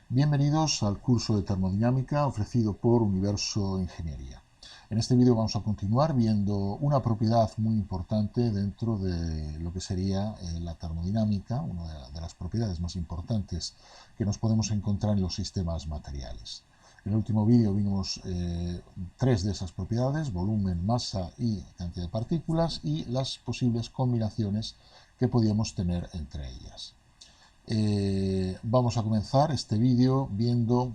Bienvenidos al curso de termodinámica ofrecido por Universo Ingeniería. En este vídeo vamos a continuar viendo una propiedad muy importante dentro de lo que sería la termodinámica, una de las propiedades más importantes que nos podemos encontrar en los sistemas materiales. En el último vídeo vimos tres de esas propiedades: volumen, masa y cantidad de partículas, y las posibles combinaciones que podíamos tener entre ellas. Vamos a comenzar este vídeo viendo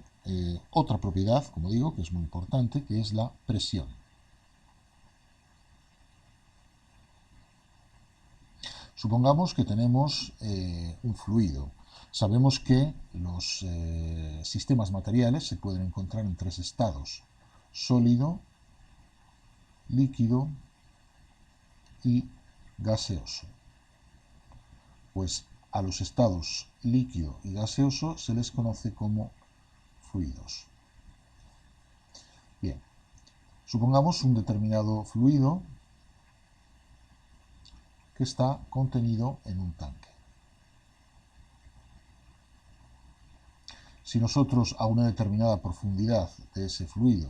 otra propiedad, como digo, que es muy importante, que es la presión. Supongamos que tenemos un fluido. Sabemos que los sistemas materiales se pueden encontrar en tres estados: sólido, líquido y gaseoso. Pues a los estados líquido y gaseoso se les conoce como fluidos. Bien, supongamos un determinado fluido que está contenido en un tanque. Si nosotros a una determinada profundidad de ese fluido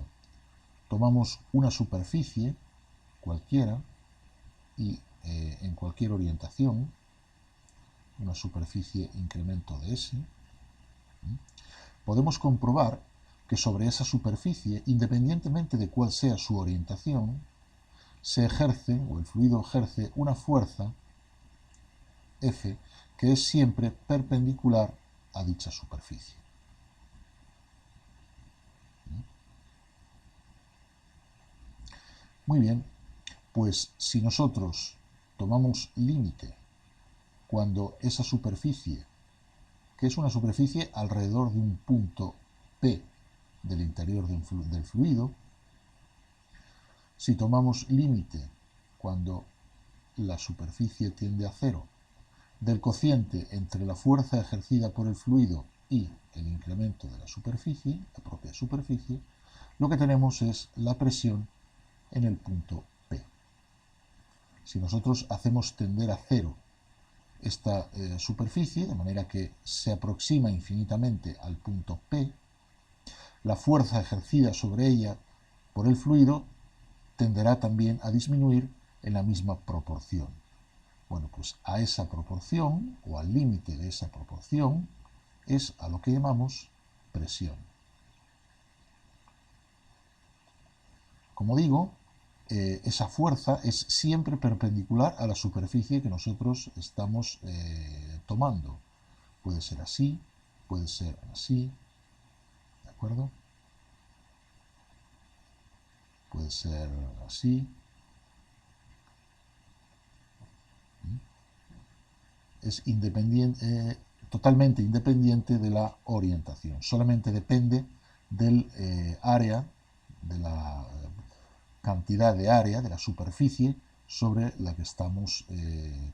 tomamos una superficie cualquiera y en cualquier orientación, una superficie incremento de S, podemos comprobar que sobre esa superficie, independientemente de cuál sea su orientación, se ejerce, o el fluido ejerce, una fuerza F que es siempre perpendicular a dicha superficie. Muy bien, pues si nosotros tomamos límite cuando esa superficie, que es una superficie alrededor de un punto P del interior del fluido, si tomamos límite cuando la superficie tiende a cero del cociente entre la fuerza ejercida por el fluido y el incremento de la superficie, la propia superficie, lo que tenemos es la presión en el punto P. Si nosotros hacemos tender a cero esta superficie, de manera que se aproxima infinitamente al punto P, la fuerza ejercida sobre ella por el fluido tenderá también a disminuir en la misma proporción. Bueno, pues a esa proporción, o al límite de esa proporción, es a lo que llamamos presión. Como digo, esa fuerza es siempre perpendicular a la superficie que nosotros estamos tomando. Puede ser así, puede ser así, ¿de acuerdo? Puede ser así. Es independiente, totalmente independiente de la orientación. Solamente depende del área, de la cantidad de área, de la superficie sobre la que estamos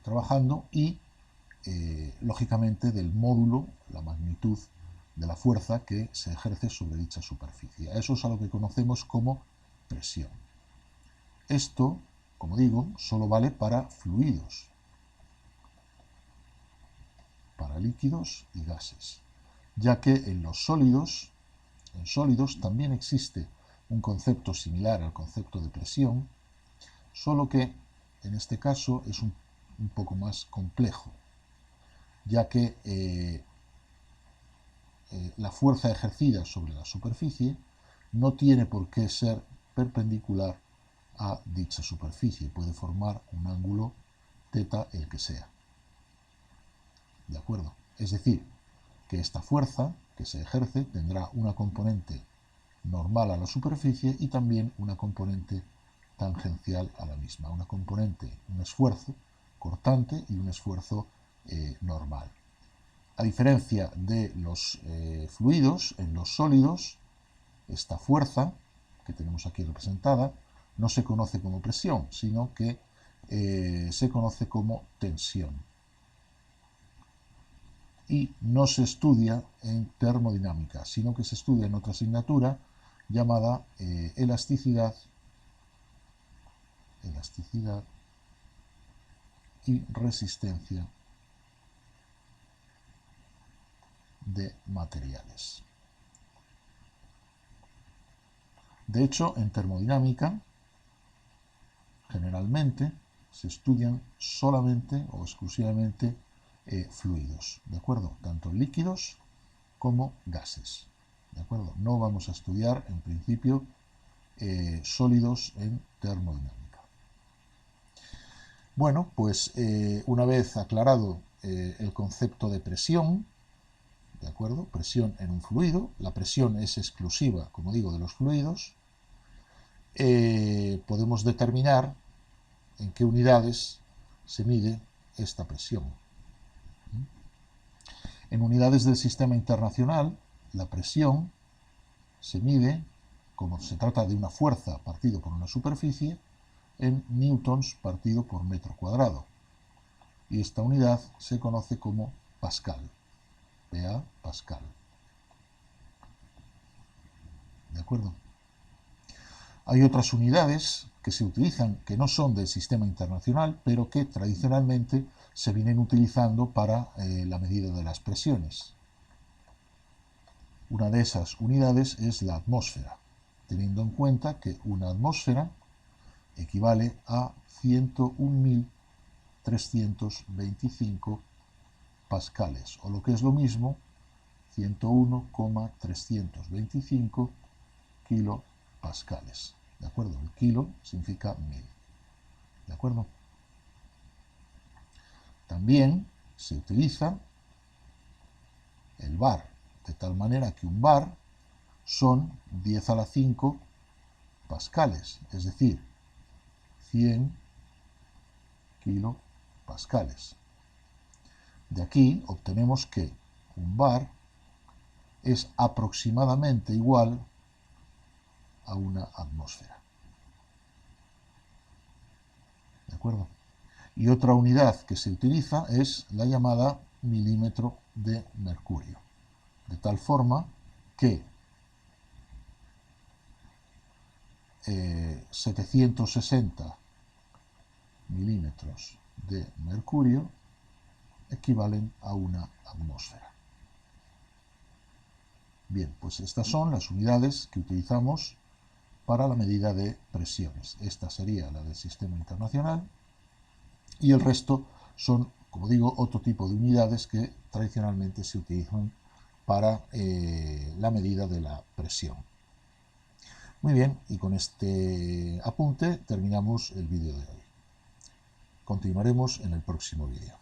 trabajando y, lógicamente, del módulo, la magnitud de la fuerza que se ejerce sobre dicha superficie. Eso es a lo que conocemos como presión. Esto, como digo, solo vale para fluidos, para líquidos y gases, ya que en sólidos también existe un concepto similar al concepto de presión, solo que en este caso es un poco más complejo, ya que la fuerza ejercida sobre la superficie no tiene por qué ser perpendicular a dicha superficie, puede formar un ángulo θ el que sea. ¿De acuerdo? Es decir, que esta fuerza que se ejerce tendrá una componente normal a la superficie y también una componente tangencial a la misma, una componente, un esfuerzo cortante y un esfuerzo normal. A diferencia de los fluidos, en los sólidos, esta fuerza que tenemos aquí representada no se conoce como presión, sino que se conoce como tensión. Y no se estudia en termodinámica, sino que se estudia en otra asignatura llamada elasticidad y resistencia de materiales. De hecho, en termodinámica, generalmente se estudian solamente o exclusivamente fluidos, ¿de acuerdo? Tanto líquidos como gases, ¿de acuerdo? No vamos a estudiar, en principio, sólidos en termodinámica. Bueno, pues una vez aclarado el concepto de presión, ¿de acuerdo? Presión en un fluido, la presión es exclusiva, como digo, de los fluidos, podemos determinar en qué unidades se mide esta presión. En unidades del sistema internacional, la presión se mide, como se trata de una fuerza partido por una superficie, en newtons partido por metro cuadrado. Y esta unidad se conoce como pascal, PA pascal. ¿De acuerdo? Hay otras unidades que se utilizan que no son del sistema internacional, pero que tradicionalmente se vienen utilizando para la medida de las presiones. Una de esas unidades es la atmósfera, teniendo en cuenta que una atmósfera equivale a 101.325 pascales, o lo que es lo mismo, 101,325 kilopascales. ¿De acuerdo? El kilo significa 1000. ¿De acuerdo? También se utiliza el bar, de tal manera que un bar son 10 a la 5 pascales, es decir, 100 kilopascales. De aquí obtenemos que un bar es aproximadamente igual a una atmósfera. ¿De acuerdo? Y otra unidad que se utiliza es la llamada milímetro de mercurio. De tal forma que 760 milímetros de mercurio equivalen a una atmósfera. Bien, pues estas son las unidades que utilizamos para la medida de presiones. Esta sería la del sistema internacional y el resto son, como digo, otro tipo de unidades que tradicionalmente se utilizan para la medida de la presión. Muy bien, y con este apunte terminamos el vídeo de hoy. Continuaremos en el próximo vídeo.